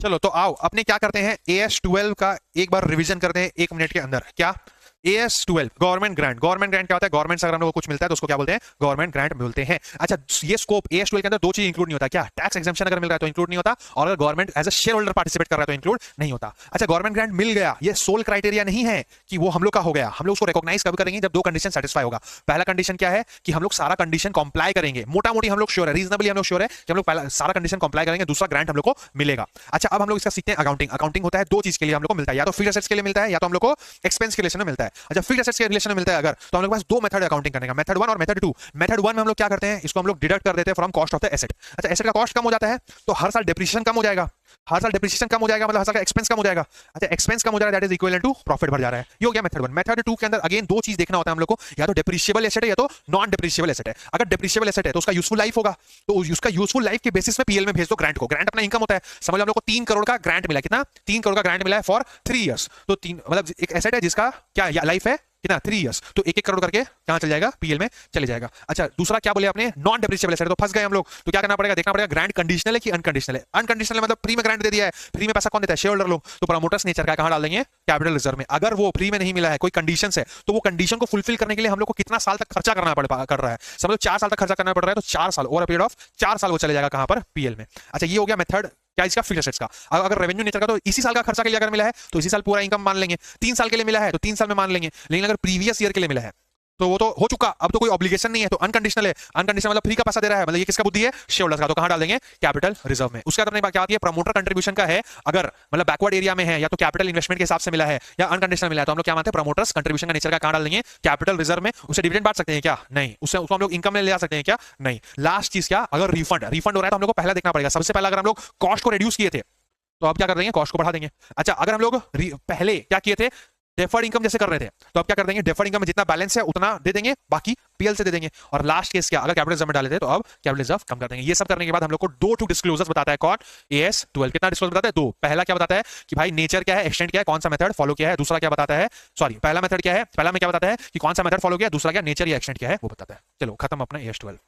चलो तो आओ अपने क्या करते हैं, AS12 का एक बार रिवीजन करते हैं 1 मिनट के अंदर। क्या AS12 government grant. Government grant क्या होता है? गवर्नमेंट से अगर हम लोग को कुछ मिलता है तो उसको क्या बोलते हैं? गवर्नमेंट ग्रांट बोलते हैं। अच्छा, ये स्कोप AS12 के अंदर दो चीज इंक्लूड नहीं होता। क्या? टैक्स एग्जम्पशन अगर मिल रहा है तो इंक्लूड नहीं होता, और अगर government as a shareholder participate कर रहा है तो इंक्लूड नहीं होता। अच्छा, गवर्नमेंट ग्रांट मिल गया, ये सोल क्राइटेरिया नहीं है कि वो हम लोग का हो गया। हम लोग उसको रिकॉग्नाइज कब करेंगे? जब दो कंडीशन सेटिस्फाई होगा। पहला कंडीशन क्या है कि हम लोग सारा कंडीशन कंप्लाई करेंगे, मोटा मोटी हम लोग श्योर है, रीजनेबली हम लोग श्योर है कि हम लोग पहला सारा कंडीशन कंप्लाई करेंगे, दूसरा ग्रांट हम लोग को मिलेगा। अच्छा, अब हम लोग इसका सीखते हैं अकाउंटिंग। अकाउंटिंग होता है दो चीज के लिए हम लोग को मिलता है, या तो फिक्स्ड एसेट्स के लिए मिलता है या तो हम लोग को एक्सपेंस के रिलेशन में मिलता है। अच्छा, फिक्स्ड एसेट्स के रिलेशन में मिलता है अगर, तो हम लोग के पास दो मेथड अकाउंटिंग करने का, मेथड 1 और मेथड 2। मेथड 1 में हम लोग क्या करते हैं, इसको हम लोग डिडक्ट कर देते हैं from cost of the asset. अच्छा, एसेट का कॉस्ट कम हो जाता है तो हर साल डेप्रिसिएशन कम हो जाएगा। हर साल डेप्रिसिएशन कम हो जाएगा मतलब हर साल का एक्सपेंस कम हो जाएगा। अच्छा, एक्सपेंस कम हो जाएगा, that is equivalent to profit बढ़ जा रहा है। ये हो गया मेथड 1। मेथड 2 के अंदर अगेन दो चीज देखना होता है हम लोग को, या तो डेप्रिशिएबल एसेट है या तो नॉन डेप्रिशिएबल एसेट है। अगर डेप्रिशिएबल एसेट है तो उसका यूजफुल लाइफ होगा, तो उसका यूजफुल लाइफ के बेसिस पे पीएल में भेज दो ग्रांट को। ग्रांट अपना इनकम होता है। समझ लो हम लोग को 3 करोड़ का ग्रांट मिला। कितना? 3 करोड़ का ग्रांट मिला है फॉर 3 इयर्स। तो 3 मतलब एक एसेट है जिसका क्या लाइफ है कितना? 3 इयर्स। तो 1-1 करोड़ करके कहां चल जाएगा? पीएल में चले जाएगा। अच्छा, दूसरा क्या बोले आपने? Non depreciable asset. तो फंस गए हम लोग। तो क्या करना पड़ेगा? देखना पड़ेगा ग्रांट कंडीशनल है कि अनकंडीशनल है। अनकंडीशनल है मतलब फ्री में ग्रांट दे दिया है। फ्री में पैसा कौन देता है? शेयर होल्डर लोग। तो प्रमोटर्स नेचर का कहां डाल देंगे? कैपिटल रिजर्व में। अगर वो फ्री में नहीं मिला है, कोई कंडीशंस है, तो वो कंडीशन को फुलफिल करने के लिए हम लोग को कितना साल तक खर्चा करना कर रहा है? समझो 4 साल तक खर्चा करना पड़ रहा है, तो 4 साल ओवर अ पीरियड ऑफ 4 साल वो चले जाएगा कहां पर? पीएल में। अच्छा, ये हो गया मेथड क्या इसका? फिक्स्ड एसेट्स का। अगर रेवेन्यू नेचर का तो इसी साल का खर्चा के लिए अगर मिला है तो इसी साल पूरा इनकम मान लेंगे। 3 साल के लिए मिला है तो 3 साल में मान लेंगे। लेकिन अगर प्रीवियस ईयर के लिए मिला है तो वो तो हो चुका, अब तो कोई ऑब्लिगेशन नहीं है, तो अनकंडीशनल है। अनकंडीशनल मतलब फ्री का पैसा दे रहा है, मतलब ये किसका बुद्धि है? शेयर होल्डर्स का। तो कहां डाल देंगे? कैपिटल रिजर्व में। उसके बाद क्या आती है? प्रमोटर कंट्रीब्यूशन का है। अगर मतलब बैकवर्ड एरिया में है या तो कैपिटल इन्वेस्टमेंट के हिसाब से मिला है या अनकंडीशनल मिला है, तो हम लोग क्या मानते हैं? प्रमोटर्स कंट्रीब्यूशन का नेचर का कहां डाल देंगे? कैपिटल रिजर्व में। उसे डिविडेंड बांट सकते हैं क्या? नहीं। उसको हम लोग इनकम में ले जा सकते हैं क्या? नहीं। लास्ट चीज क्या? अगर रिफंड हो रहा है तो हम लोग को पहला देखना पड़ेगा। सबसे पहला अगर हम लोग कॉस्ट को रिड्यूस किए थे तो अब क्या कर देंगे? कॉस्ट को बढ़ा देंगे। अच्छा, अगर हम लोग पहले क्या किए थे? डेफर्ड इनकम जैसे कर रहे थे, तो अब क्या कर देंगे? डेफर्ड इनकम में जितना बैलेंस है उतना दे देंगे, बाकी पीएल से दे देंगे। और लास्ट केस क्या? अगर कैपिटल रिजर्व में डाले थे तो अब कैपिटल रिजर्व कम कर देंगे। ये सब करने के बाद हम लोग को 2 डिस्क्लोजर्स बताता है कौन? AS12। कितना डिस्क्लोजर बताता है? 2। पहला क्या बताता है कि भाई नेचर क्या है, एक्सटेंट क्या है, कौन सा मेथड फॉलो किया है। दूसरा क्या बताता है, सॉरी पहला मेथड क्या है, पहला में क्या बताता है कि कौन सा मेथड फॉलो किया, दूसरा क्या नेचर या एक्सटेंट क्या है वो बताता है। चलो खत्म अपना AS12।